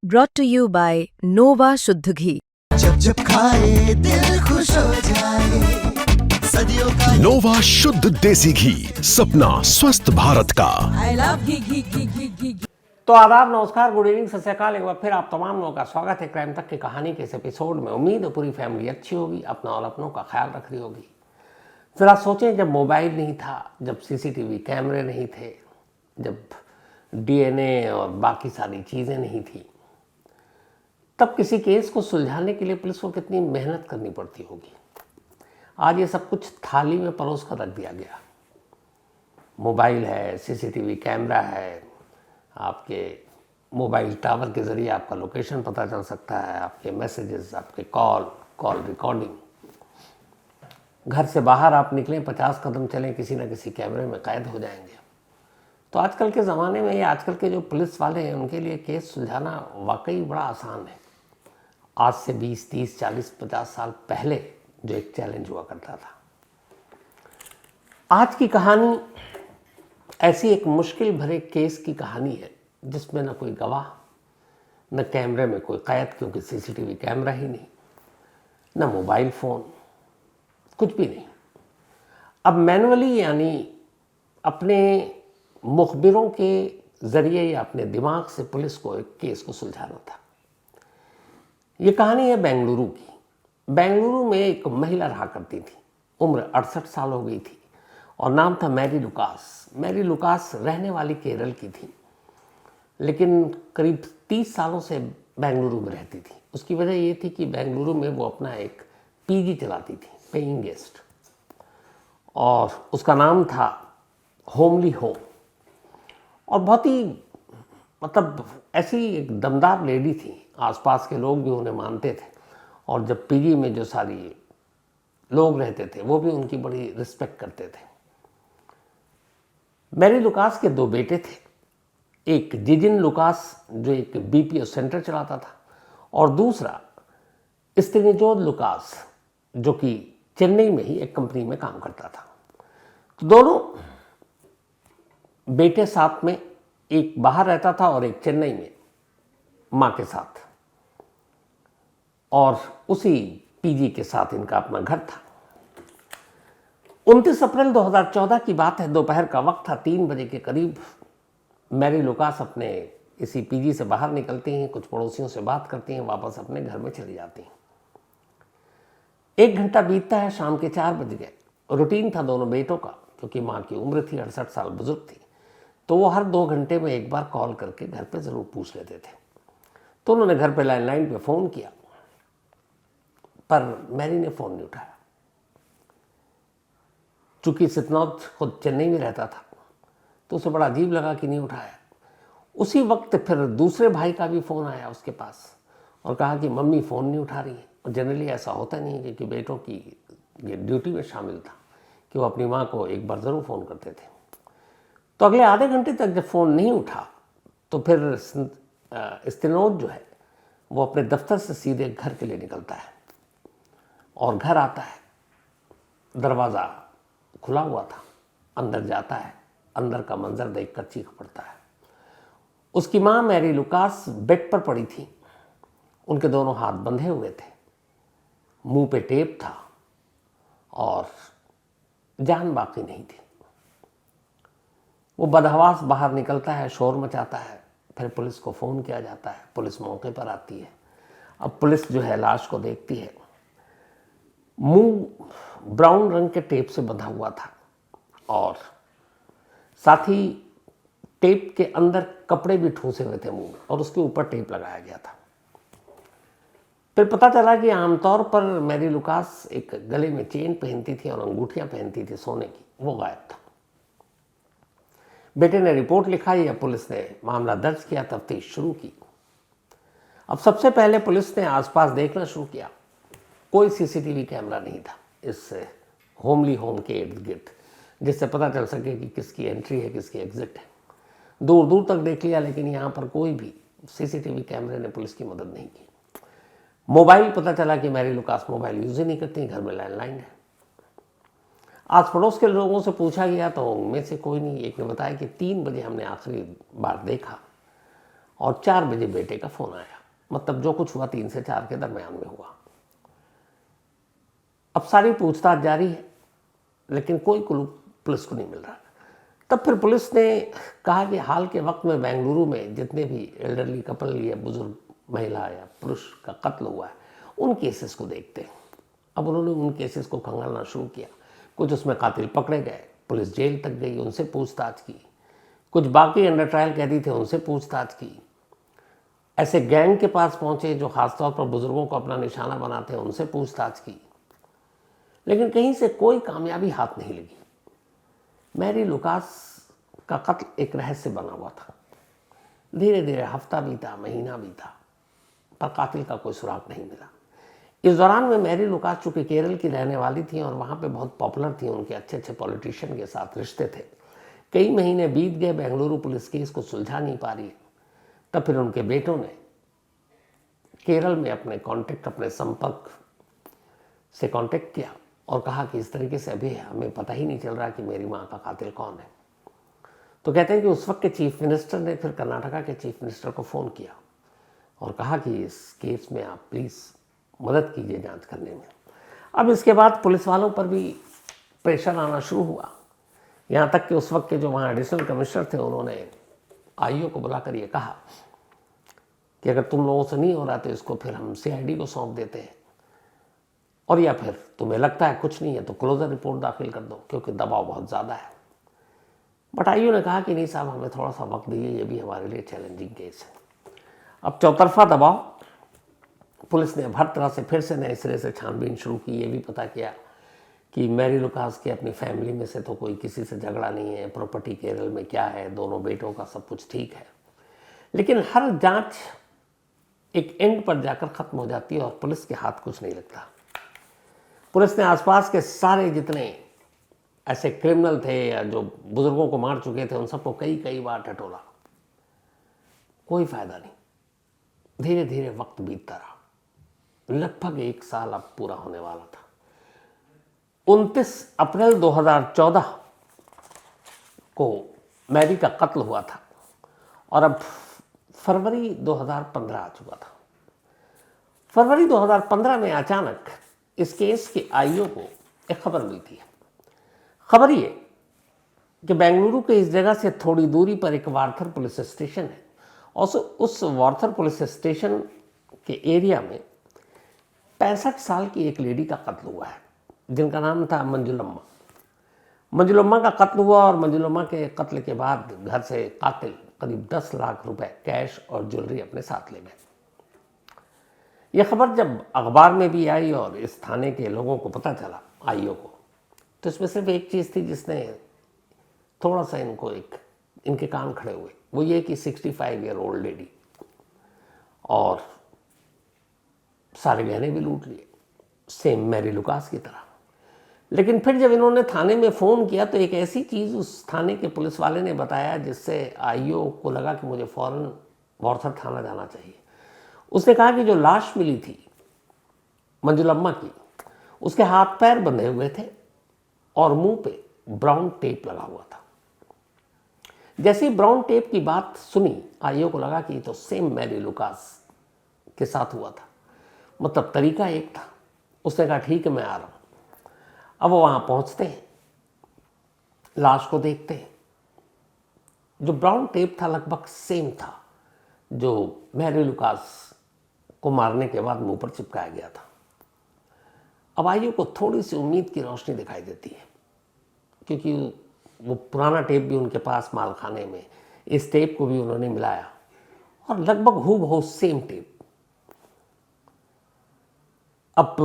brought to you by Nova शुद्ध घी। जब जब खाए दिल खुश हो जाए, सदियों का नोवा शुद्ध देसी घी, सपना स्वस्थ भारत का। I love घी। तो आदाब, नमस्कार, गुड इवनिंग, सत श्री अकाल। एक बार फिर आप तमाम लोगों का स्वागत है क्राइम तक की कहानी के इस एपिसोड में। उम्मीद है पूरी फैमिली अच्छी होगी, अपना और अपनों का ख्याल रख रही होगी। ज़रा सोचें, जब मोबाइल नहीं था, जब सीसीटीवी कैमरे नहीं थे, जब डीएनए और बाकी सारी चीज़ें नहीं थी, तब किसी केस को सुलझाने के लिए पुलिस को कितनी मेहनत करनी पड़ती होगी। आज ये सब कुछ थाली में परोस कर रख दिया गया। मोबाइल है, सीसीटीवी कैमरा है, आपके मोबाइल टावर के ज़रिए आपका लोकेशन पता चल सकता है, आपके मैसेजेस, आपके कॉल रिकॉर्डिंग। घर से बाहर आप निकलें, 50 कदम चलें, किसी न किसी कैमरे में कैद हो जाएंगे। तो आजकल के ज़माने में, या आजकल के जो पुलिस वाले हैं, उनके लिए केस सुलझाना वाकई बड़ा आसान है। आज से 20, 30, 40, 50 साल पहले जो एक चैलेंज हुआ करता था। आज की कहानी ऐसी एक मुश्किल भरे केस की कहानी है जिसमें न कोई गवाह, न कैमरे में कोई कैद, क्योंकि सीसीटीवी कैमरा ही नहीं, न मोबाइल फ़ोन, कुछ भी नहीं। अब मैनुअली, यानी अपने मुखबिरों के ज़रिए या अपने दिमाग से पुलिस को एक केस को सुलझाना था। ये कहानी है बेंगलुरु की। बेंगलुरु में एक महिला रहा करती थी। उम्र 68 साल हो गई थी और नाम था मैरी लुकास। मैरी लुकास रहने वाली केरल की थी, लेकिन करीब 30 सालों से बेंगलुरु में रहती थी। उसकी वजह ये थी कि बेंगलुरु में वो अपना एक पीजी चलाती थी, पेइंग गेस्ट, और उसका नाम था होमली होम। और बहुत ही ऐसी एक दमदार लेडी थी। आसपास के लोग भी उन्हें मानते थे, और जब पीजी में जो सारी लोग रहते थे वो भी उनकी बड़ी रिस्पेक्ट करते थे। मैरी लुकास के 2 बेटे थे। एक जिजिन लुकास जो एक बीपीओ सेंटर चलाता था, और दूसरा स्टेनिजोद लुकास जो कि चेन्नई में ही एक कंपनी में काम करता था। तो दोनों बेटे साथ में, एक बाहर रहता था और एक चेन्नई में माँ के साथ, और उसी पीजी के साथ इनका अपना घर था। 29 अप्रैल 2014 की बात है। दोपहर का वक्त था, 3 बजे के करीब। मैरी लुकास अपने इसी पीजी से बाहर निकलती हैं, कुछ पड़ोसियों से बात करती हैं, वापस अपने घर में चली जाती हैं। 1 घंटा बीतता है, शाम के 4 बज गए। रूटीन था दोनों बेटों का, क्योंकि माँ की उम्र थी 68 साल, बुजुर्ग थी, तो वो हर 2 घंटे में एक बार कॉल करके घर पे ज़रूर पूछ लेते थे। तो उन्होंने घर पे लैंडलाइन पे फ़ोन किया, पर मैरी ने फ़ोन नहीं उठाया। चूँकि सितनौत खुद चेन्नई में रहता था, तो उसे बड़ा अजीब लगा कि नहीं उठाया। उसी वक्त फिर दूसरे भाई का भी फ़ोन आया उसके पास, और कहा कि मम्मी फ़ोन नहीं उठा रही है। और जनरली ऐसा होता नहीं है, क्योंकि बेटों की ये ड्यूटी में शामिल था कि वो अपनी माँ को एक बार ज़रूर फ़ोन करते थे। तो अगले आधे घंटे तक जब फ़ोन नहीं उठा, तो फिर स्टेनोद जो है वो अपने दफ्तर से सीधे घर के लिए निकलता है, और घर आता है। दरवाज़ा खुला हुआ था, अंदर जाता है। अंदर का मंजर देखकर चीख पड़ता है। उसकी माँ मैरी लुकास बेड पर पड़ी थी। उनके दोनों हाथ बंधे हुए थे, मुंह पे टेप था, और जान बाकी नहीं थी। वो बदहवास बाहर निकलता है, शोर मचाता है। फिर पुलिस को फ़ोन किया जाता है। पुलिस मौके पर आती है। अब पुलिस जो है लाश को देखती है। मुंह ब्राउन रंग के टेप से बंधा हुआ था, और साथ ही टेप के अंदर कपड़े भी ठूंसे हुए थे मुंह में, और उसके ऊपर टेप लगाया गया था। फिर पता चला कि आमतौर पर मैरी लुकास एक गले में चेन पहनती थी और अंगूठियां पहनती थी सोने की, वो गायब था। बेटे ने रिपोर्ट लिखाई, या पुलिस ने मामला दर्ज किया, तफ्तीश शुरू की। अब सबसे पहले पुलिस ने आसपास देखना शुरू किया। कोई सीसीटीवी कैमरा नहीं था इस होमली होम के इर्द गिर्द, जिससे पता चल सके कि किसकी एंट्री है, किसकी एग्जिट है। दूर दूर तक देख लिया, लेकिन यहाँ पर कोई भी सीसीटीवी कैमरे ने पुलिस की मदद नहीं की। मोबाइल, पता चला कि मैरी लुकास मोबाइल यूज़ ही नहीं करती, घर में लैंडलाइन है। आस पड़ोस के लोगों से पूछा गया तो उनमें से कोई नहीं। एक ने बताया कि 3 बजे हमने आखिरी बार देखा, और 4 बजे बेटे का फ़ोन आया। मतलब जो कुछ हुआ 3 से 4 के दरमियान में हुआ। अब सारी पूछताछ जारी है, लेकिन कोई क्लू पुलिस को नहीं मिल रहा। तब फिर पुलिस ने कहा कि हाल के वक्त में बेंगलुरु में जितने भी एल्डरली कपल या बुजुर्ग महिला या पुरुष का कत्ल हुआ है, उन केसेस को देखते हैं। अब उन्होंने उन केसेस को खंगालना शुरू किया। कुछ उसमें कातिल पकड़े गए, पुलिस जेल तक गई, उनसे पूछताछ की। कुछ बाकी अंडर ट्रायल कैदी थे, उनसे पूछताछ की। ऐसे गैंग के पास पहुंचे जो खासतौर पर बुजुर्गों को अपना निशाना बनाते हैं, उनसे पूछताछ की। लेकिन कहीं से कोई कामयाबी हाथ नहीं लगी। मैरी लुकास का कत्ल एक रहस्य बना हुआ था। धीरे धीरे हफ्ता बीता, महीना बीता, पर कातिल का कोई सुराग नहीं मिला। इस दौरान में मैरी लुकास चूंकि केरल की रहने वाली थी और वहाँ पे बहुत पॉपुलर थी, उनके अच्छे अच्छे पॉलिटिशियन के साथ रिश्ते थे। कई महीने बीत गए, बेंगलुरु पुलिस केस को सुलझा नहीं पा रही। तब फिर उनके बेटों ने केरल में अपने संपर्क से कांटेक्ट किया और कहा कि इस तरीके से अभी हमें पता ही नहीं चल रहा कि मेरी माँ का कातिल कौन है। तो कहते हैं कि उस वक्त के चीफ मिनिस्टर ने फिर कर्नाटका के चीफ मिनिस्टर को फ़ोन किया और कहा कि इस केस में आप प्लीज़ मदद कीजिए जांच करने में। अब इसके बाद पुलिस वालों पर भी प्रेशर आना शुरू हुआ। यहाँ तक कि उस वक्त के जो वहाँ एडिशनल कमिश्नर थे, उन्होंने आईओ को बुलाकर ये कहा कि अगर तुम लोगों से नहीं हो रहा तो इसको फिर हम CID को सौंप देते हैं, और या फिर तुम्हें लगता है कुछ नहीं है तो क्लोजर रिपोर्ट दाखिल कर दो, क्योंकि दबाव बहुत ज़्यादा है। बट आईओ ने कहा कि नहीं साहब, हमें थोड़ा सा वक्त दीजिए, ये भी हमारे लिए चैलेंजिंग केस है। अब चौतरफा दबाव। पुलिस ने हर तरह से फिर से नए सिरे से छानबीन शुरू की। ये भी पता किया कि मैरी लुकास के अपनी फैमिली में से तो कोई किसी से झगड़ा नहीं है, प्रॉपर्टी केरल में क्या है, दोनों बेटों का सब कुछ ठीक है। लेकिन हर जांच एक एंड पर जाकर ख़त्म हो जाती है और पुलिस के हाथ कुछ नहीं लगता। पुलिस ने आसपास के सारे जितने ऐसे क्रिमिनल थे या जो बुजुर्गों को मार चुके थे, उन सबको कई बार टटोला, कोई फायदा नहीं। धीरे धीरे वक्त बीतता रहा। लगभग 1 साल अब पूरा होने वाला था। 29 अप्रैल 2014 को मैरी का कत्ल हुआ था और अब फरवरी 2015 आ चुका था। फरवरी 2015 में अचानक इस केस के आईओ को एक खबर मिली थी। खबर ये कि बेंगलुरु के इस जगह से थोड़ी दूरी पर एक वार्थर पुलिस स्टेशन है और उस वार्थर पुलिस स्टेशन के एरिया में 65 साल की एक लेडी का कत्ल हुआ है, जिनका नाम था मंजुलम्मा। मंजुलम्मा का कत्ल हुआ और मंजुलम्मा के कत्ल के बाद घर से कातिल करीब 10 लाख रुपए कैश और ज्वेलरी अपने साथ ले गए। यह खबर जब अखबार में भी आई और इस थाने के लोगों को पता चला, आईओ को, तो इसमें सिर्फ एक चीज़ थी जिसने थोड़ा सा इनके कान खड़े हुए। वो ये कि 65 ईयर ओल्ड लेडी और सारे गहने भी लूट लिए, सेम मैरी लुकास की तरह। लेकिन फिर जब इन्होंने थाने में फ़ोन किया तो एक ऐसी चीज़ उस थाने के पुलिस वाले ने बताया जिससे आईओ को लगा कि मुझे फ़ौरन वार्थर थाना जाना चाहिए। उसने कहा कि जो लाश मिली थी मंजुलम्मा की, उसके हाथ पैर बंधे हुए थे और मुंह पे ब्राउन टेप लगा हुआ था। जैसे ही ब्राउन टेप की बात सुनी, आईओ को लगा कि तो सेम मैरी लुकास के साथ हुआ था, मतलब तरीका एक था। उसने कहा ठीक है, मैं आ रहा हूँ। अब वो वहाँ पहुँचते हैं, लाश को देखते हैं। जो ब्राउन टेप था लगभग सेम था जो मैरी लुकास को मारने के बाद मुंह पर चिपकाया गया था। अब आईओ को थोड़ी सी उम्मीद की रोशनी दिखाई देती है, क्योंकि वो पुराना टेप भी उनके पास मालखाने में, इस टेप को भी उन्होंने मिलाया और लगभग हूबहू सेम टेप। अब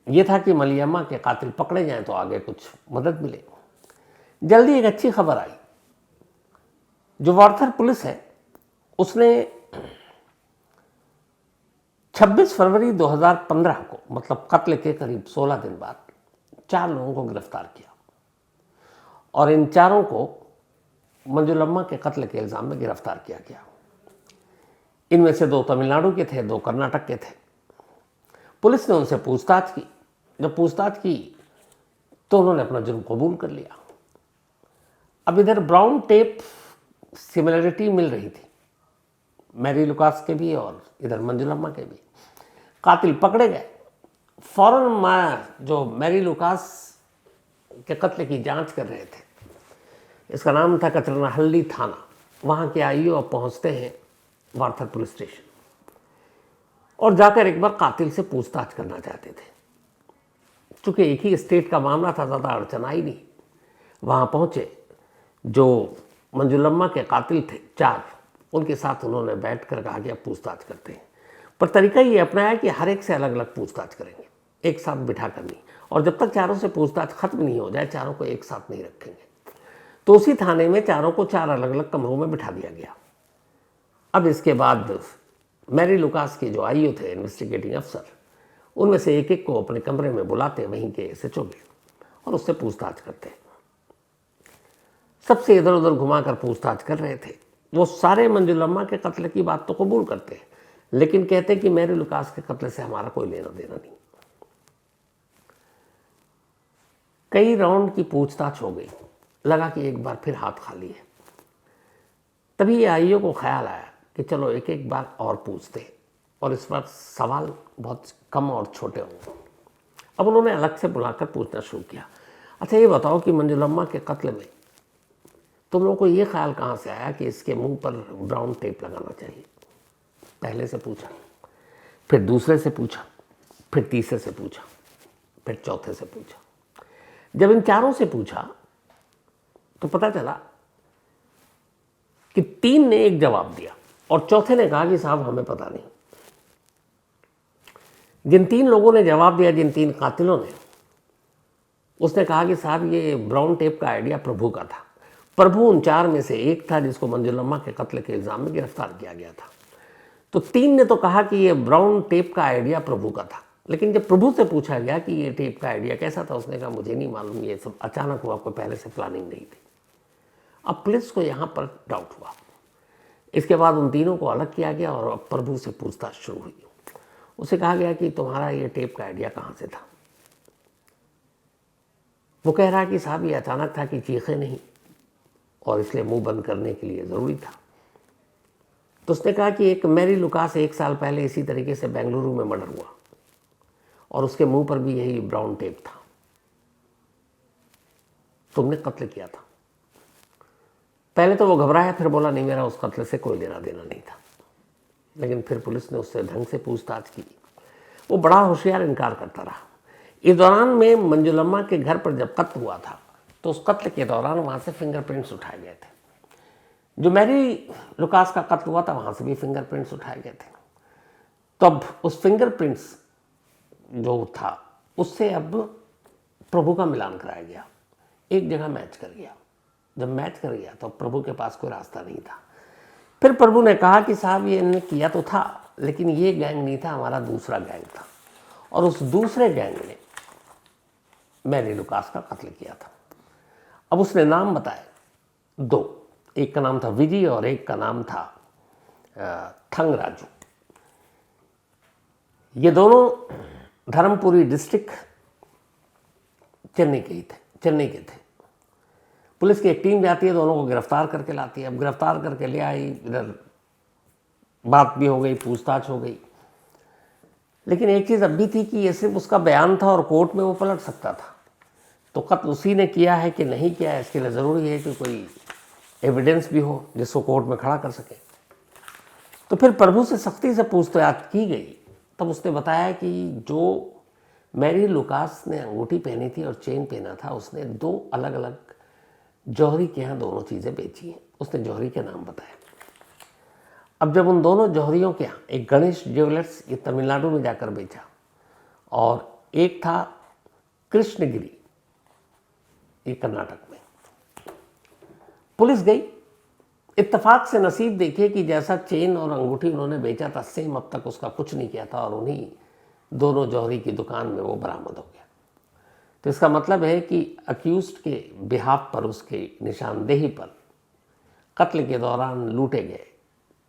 ये था कि मलियम्मा के कातिल पकड़े जाएं तो आगे कुछ मदद मिले। जल्दी एक अच्छी खबर आई। जो वार्थर पुलिस है उसने 26 फरवरी 2015 को, मतलब कत्ल के करीब 16 दिन बाद, 4 लोगों को गिरफ्तार किया और इन चारों को मंजुलम्मा के कत्ल के इल्ज़ाम में गिरफ्तार किया गया। इनमें से 2 तमिलनाडु के थे, 2 कर्नाटक के थे। पुलिस ने उनसे पूछताछ की। जब पूछताछ की तो उन्होंने अपना जुर्म कबूल कर लिया। अब इधर ब्राउन टेप सिमिलरिटी मिल रही थी, मैरी लुकास के भी और इधर मंजुलम्मा के भी। कातिल पकड़े गए। फौरन जो मैरी लुकास के कत्ल की जांच कर रहे थे, इसका नाम था कचरनाहल्ली थाना, वहाँ के आईओ पहुँचते हैं वार्थर पुलिस स्टेशन और जाकर एक बार कातिल से पूछताछ करना चाहते थे। चूँकि एक ही स्टेट का मामला था, ज़्यादा अड़चन आई नहीं। वहाँ पहुँचे, जो मंजुलम्मा के कातिल थे 4, उनके साथ उन्होंने बैठकर कहा कि अब पूछताछ करते हैं। पर तरीका ये अपनाया कि हर एक से अलग अलग पूछताछ करेंगे, एक साथ बिठा कर नहीं, और जब तक चारों से पूछताछ खत्म नहीं हो जाए चारों को एक साथ नहीं रखेंगे। तो उसी थाने में चारों को 4 अलग अलग कमरों में बिठा दिया गया। अब इसके बाद मैरी लुकास के जो आईओ थे, इन्वेस्टिगेटिंग अफसर, उनमें से एक एक को अपने कमरे में बुलाते, वहीं के एसएचओ के, और उससे पूछताछ करते। सबसे इधर उधर घुमाकर पूछताछ कर रहे थे। वो सारे मंजुलम्मा के कत्ल की बात तो कबूल करते, लेकिन कहते कि मैरी लुकास के कत्ल से हमारा कोई लेना देना नहीं। कई राउंड की पूछताछ हो गई, लगा कि एक बार फिर हाथ खाली है। तभी आईओ को ख्याल आया कि चलो एक एक बार और पूछते, और इस बार सवाल बहुत कम और छोटे होंगे। अब उन्होंने अलग से बुलाकर पूछना शुरू किया, अच्छा ये बताओ कि मंजुलम्मा के कत्ल में तुम लोगों को ये ख्याल कहाँ से आया कि इसके मुंह पर ब्राउन टेप लगाना चाहिए? पहले से पूछा, फिर दूसरे से पूछा, फिर तीसरे से पूछा, फिर चौथे से पूछा। जब इन चारों से पूछा तो पता चला कि 3 ने एक जवाब दिया और चौथे ने कहा कि साहब हमें पता नहीं। जिन 3 लोगों ने जवाब दिया, जिन 3 कातिलों ने, उसने कहा कि साहब ये ब्राउन टेप का आइडिया प्रभु का था। प्रभु उन 4 में से एक था जिसको मंजुलम्मा के कत्ल के इल्जाम में गिरफ्तार किया गया था। तो 3 ने तो कहा कि ये ब्राउन टेप का आइडिया प्रभु का था, लेकिन जब प्रभु से पूछा गया कि ये टेप का आइडिया कैसा था, उसने कहा मुझे नहीं मालूम, ये सब अचानक हुआ, कोई पहले से प्लानिंग नहीं थी। अब पुलिस को यहाँ पर डाउट हुआ। इसके बाद उन तीनों को अलग किया गया और अब प्रभु से पूछताछ शुरू हुई। उसे कहा गया कि तुम्हारा ये टेप का आइडिया कहाँ से था? वो कह रहा कि साहब ये अचानक था कि चीखे नहीं, और इसलिए मुंह बंद करने के लिए ज़रूरी था। तो उसने कहा कि एक मैरी लुकास 1 साल पहले इसी तरीके से बेंगलुरु में मर्डर हुआ और उसके मुंह पर भी यही ब्राउन टेप था, तुमने कत्ल किया था। पहले तो वो घबराया, फिर बोला नहीं मेरा उस कत्ल से कोई लेना देना नहीं था। लेकिन फिर पुलिस ने उससे ढंग से पूछताछ की। वो बड़ा होशियार इनकार करता रहा। इस दौरान में मंजुलम्मा के घर पर जब कत्ल हुआ था तो उस कत्ल के दौरान वहाँ से फिंगरप्रिंट्स उठाए गए थे। जो मैरी लुकास का कत्ल हुआ था वहाँ से भी फिंगरप्रिंट्स उठाए गए थे। तो अब उस फिंगरप्रिंट्स जो था उससे अब प्रभु का मिलान कराया गया, एक जगह मैच कर गया। जब मैच कर गया तो प्रभु के पास कोई रास्ता नहीं था। फिर प्रभु ने कहा कि साहब ये इन्होंने किया तो था, लेकिन ये गैंग नहीं था, हमारा दूसरा गैंग था, और उस दूसरे गैंग ने मैरी लुकास का कत्ल किया था। अब उसने नाम बताए 2, एक का नाम था विजय और एक का नाम था थंग राजू। ये दोनों धर्मपुरी डिस्ट्रिक्ट चेन्नई के थे। पुलिस की एक टीम जाती है, दोनों को गिरफ्तार करके लाती है। अब गिरफ्तार करके ले आई, इधर बात भी हो गई, पूछताछ हो गई, लेकिन एक चीज़ अब भी थी कि ये सिर्फ उसका बयान था और कोर्ट में वो पलट सकता था। तो कत्ल उसी ने किया है कि नहीं किया है, इसके लिए ज़रूरी है कि कोई एविडेंस भी हो जिसको कोर्ट में खड़ा कर सके। तो फिर प्रभु से सख्ती से पूछताछ की गई। तब उसने बताया कि जो मैरी लुकास ने अंगूठी पहनी थी और चेन पहना था, उसने 2 अलग अलग जौहरी के यहाँ दोनों चीज़ें बेची हैं। उसने जौहरी के नाम बताया। अब जब उन दोनों जौहरियों के यहाँ, एक गणेश ज्वेलर्स ये तमिलनाडु में जाकर बेचा और एक था कृष्णगिरी ये कर्नाटक में। पुलिस गई, इत्तेफाक से नसीब देखिए कि जैसा चेन और अंगूठी उन्होंने बेचा था सेम अब तक उसका कुछ नहीं किया था, और उन्हीं दोनों जौहरी की दुकान में वो बरामद हो गया। तो इसका मतलब है कि अक्यूज्ड के बिहाफ पर, उसके निशानदेही पर कत्ल के दौरान लूटे गए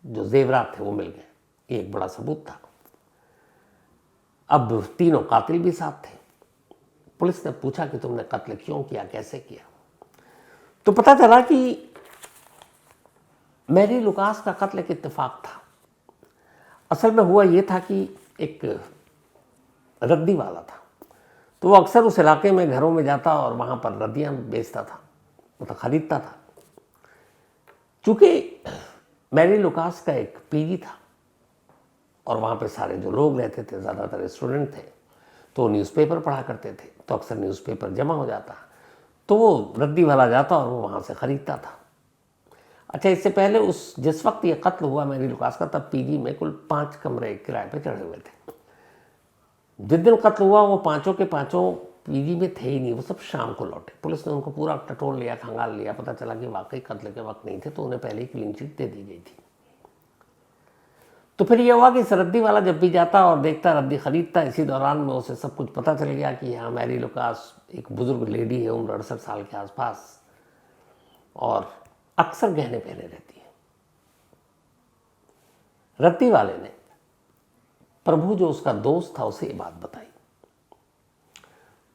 जो जेवरात थे वो मिल गए। ये एक बड़ा सबूत था। अब तीनों कातिल भी साथ थे। पुलिस ने पूछा कि तुमने कत्ल क्यों किया, कैसे किया? तो पता चला कि मैरी लुकास का कत्ल एक इत्तेफाक था। असल में हुआ ये था कि एक रद्दी वाला था, तो वो अक्सर उस इलाके में घरों में जाता और वहाँ पर रद्दियाँ बेचता था, मतलब ख़रीदता था। चूँकि मैरी लुकास का एक पीजी था और वहाँ पे सारे जो लोग रहते थे ज़्यादातर स्टूडेंट थे, तो न्यूज़पेपर पढ़ा करते थे, तो अक्सर न्यूज़पेपर जमा हो जाता, तो वो रद्दी वाला जाता और वो वहाँ से ख़रीदता था। अच्छा, इससे पहले जिस वक्त ये कत्ल हुआ मैरी लुकास का, तब पीजी में कुल 5 कमरे किराए पे चढ़े हुए थे। जिस दिन कत्ल हुआ वो पाँचों के पाँचों पीजी में थे ही नहीं, वो सब शाम को लौटे। पुलिस ने उनको पूरा टटोल लिया, खंगाल लिया, पता चला कि वाकई कत्ल के वक्त नहीं थे, तो उन्हें पहले ही क्लीन चिट दे दी गई थी। तो फिर ये हुआ कि इस रद्दी वाला जब भी जाता और देखता, रद्दी खरीदता, इसी दौरान में उसे सब कुछ पता चल गया कि हाँ, मैरी लुकास एक बुजुर्ग लेडी है, उम्र 68 साल के आसपास, और अक्सर गहने पहने रहती है। रद्दी वाले ने प्रभु, जो उसका दोस्त था, उसे ये बात बताई।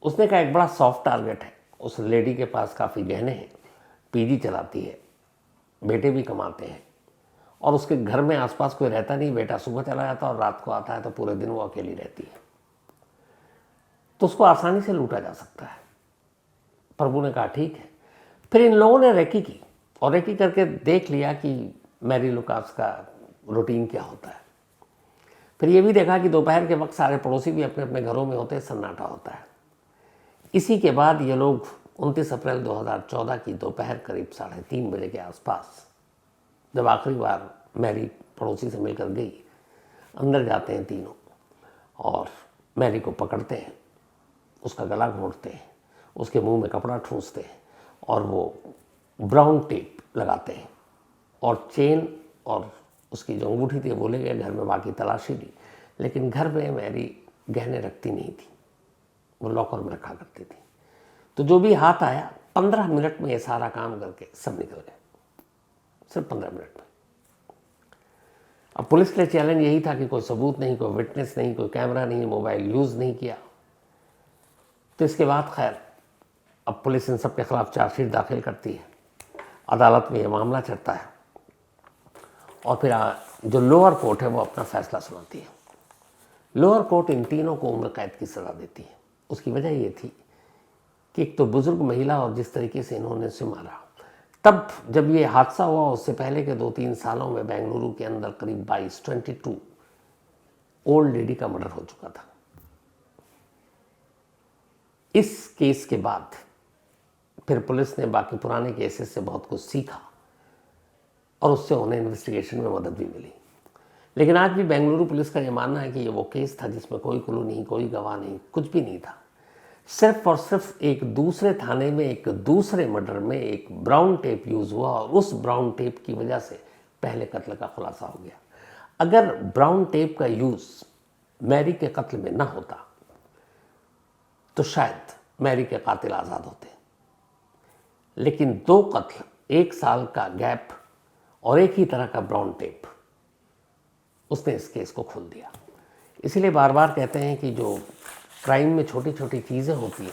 उसने कहा एक बड़ा सॉफ्ट टारगेट है, उस लेडी के पास काफ़ी गहने हैं, पीजी चलाती है, बेटे भी कमाते हैं, और उसके घर में आसपास कोई रहता नहीं, बेटा सुबह चला जाता और रात को आता है, तो पूरे दिन वो अकेली रहती है, तो उसको आसानी से लूटा जा सकता है। प्रभु ने कहा ठीक है। फिर इन लोगों ने रेकी की और रेकी करके देख लिया कि मैरी लुकास का रूटीन क्या होता है। फिर ये भी देखा कि दोपहर के वक्त सारे पड़ोसी भी अपने अपने घरों में होते हैं, सन्नाटा होता है। इसी के बाद ये लोग 29 अप्रैल 2014 की दोपहर करीब 3:30 बजे के आसपास, जब आखिरी बार मैरी पड़ोसी से मिलकर गई, अंदर जाते हैं तीनों और मैरी को पकड़ते हैं, उसका गला घोंटते हैं, उसके मुंह में कपड़ा ठूंसते हैं और वो ब्राउन टेप लगाते हैं और चेन और उसकी जो अंगूठी थी वो ले गए। घर में बाकी तलाशी ली, लेकिन घर में मैरी गहने रखती नहीं थी, वो लॉकर में रखा करती थी। तो जो भी हाथ आया 15 मिनट में ये सारा काम करके सब निकल गए, सिर्फ 15 मिनट में। अब पुलिस के लिए चैलेंज यही था कि कोई सबूत नहीं, कोई विटनेस नहीं, कोई कैमरा नहीं, मोबाइल यूज़ नहीं किया। तो इसके बाद खैर अब पुलिस इन सब के खिलाफ चार्जशीट दाखिल करती है, अदालत में ये मामला चढ़ता है और फिर जो लोअर कोर्ट है वो अपना फैसला सुनाती है। लोअर कोर्ट इन तीनों को उम्र कैद की सज़ा देती है। उसकी वजह ये थी कि एक तो बुजुर्ग महिला और जिस तरीके से इन्होंने उसे मारा, तब जब ये हादसा हुआ उससे पहले के 2-3 सालों में बेंगलुरु के अंदर करीब 22 ओल्ड लेडी का मर्डर हो चुका था। इस केस के बाद फिर पुलिस ने बाकी पुराने केसेस से बहुत कुछ सीखा और उससे उन्हें इन्वेस्टिगेशन में मदद भी मिली। लेकिन आज भी बेंगलुरु पुलिस का ये मानना है कि ये वो केस था जिसमें कोई क्लू नहीं, कोई गवाह नहीं, कुछ भी नहीं था। सिर्फ और सिर्फ एक दूसरे थाने में एक दूसरे मर्डर में एक ब्राउन टेप यूज़ हुआ और उस ब्राउन टेप की वजह से पहले कत्ल का खुलासा हो गया। अगर ब्राउन टेप का यूज़ मैरी के कत्ल में ना होता तो शायद मैरी के कातिल आज़ाद होते। लेकिन 2 कत्ल, 1 साल का गैप और एक ही तरह का ब्राउन टेप, उसने इस केस को खोल दिया। इसीलिए बार बार कहते हैं कि जो क्राइम में छोटी छोटी चीज़ें होती हैं,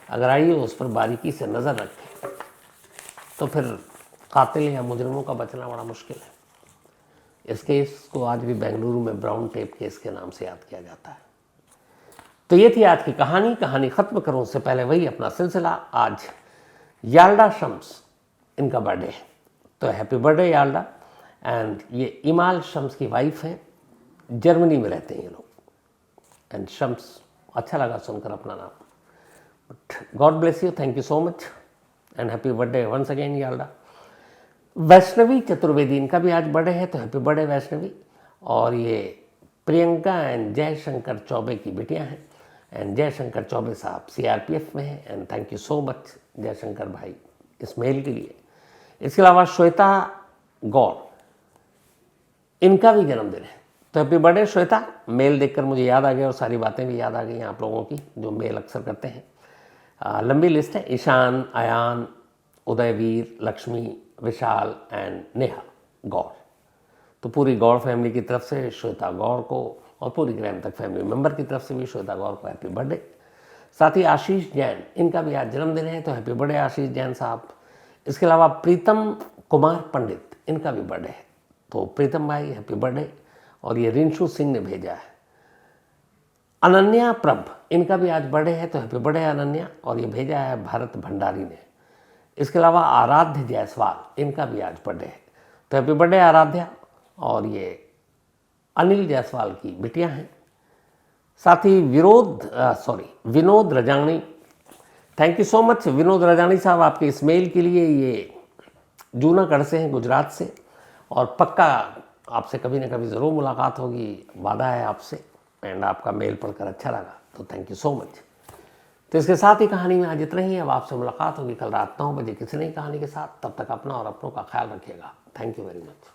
अगर आइए उस पर बारीकी से नज़र रखें तो फिर कातिल या मुजरिमों का बचना बड़ा मुश्किल है। इस केस को आज भी बेंगलुरु में ब्राउन टेप केस के नाम से याद किया जाता है। तो ये थी आज की कहानी। कहानी ख़त्म करूँ उससे पहले वही अपना सिलसिला। आज याल्डा शम्स, इनका बर्थडे है, तो हैप्पी बर्थडे याल्डा। एंड ये इमाल शम्स की वाइफ है, जर्मनी में रहते हैं ये लोग। एंड शम्स, अच्छा लगा सुनकर अपना नाम, but God bless you, thank you so much and happy birthday once again Yalda. Vaishnavi Chaturvedi, इनका भी आज बर्थडे है, तो हैप्पी बर्थडे वैष्णवी। और ये प्रियंका एंड जयशंकर चौबे की बेटियां हैं। एंड जयशंकर चौबे साहब CRPF में हैं and thank you so much Jaishankar भाई इस मेल के लिए। इसके अलावा श्वेता गौर, इनका भी जन्मदिन है, तो हैप्पी बर्थडे श्वेता। मेल देखकर मुझे याद आ गया और सारी बातें भी याद आ गई आप लोगों की जो मेल अक्सर करते हैं। लंबी लिस्ट है, ईशान, अयान, उदयवीर, लक्ष्मी, विशाल एंड नेहा गौर। तो पूरी गौर फैमिली की तरफ से श्वेता गौर को और पूरी ग्राम तक फैमिली मेंबर की तरफ से भी श्वेता गौर को हैप्पी बर्थडे। साथ ही आशीष जैन, इनका भी आज जन्मदिन है, तो हैप्पी बर्थडे आशीष जैन साहब। इसके अलावा प्रीतम कुमार पंडित, इनका भी बर्थडे है, तो प्रीतम भाई हैप्पी बर्थडे। और ये रिंशु सिंह ने भेजा है। अनन्या प्रभ, इनका भी आज बर्थडे है, तो हैप्पी बर्थडे अनन्या। और ये भेजा है भरत भंडारी ने। इसके अलावा आराध्य जायसवाल, इनका भी आज बर्थडे है, तो हैप्पी बर्थडे आराध्या। और ये अनिल जायसवाल की बिटिया हैं। साथ ही Vinod Rajani, thank you so much Vinod Rajani sahab आपके इस मेल के लिए। ये जूनागढ़ से हैं, गुजरात से, और पक्का आपसे कभी ना कभी ज़रूर मुलाकात होगी, वादा है आपसे। एंड आपका मेल पढ़कर अच्छा लगा, तो थैंक यू सो मच। तो इसके साथ ही कहानी में आज इतना ही है। अब आपसे मुलाकात होगी कल रात 9 बजे किसी नई कहानी के साथ। तब तक अपना और अपनों का ख्याल रखिएगा। Thank you very much.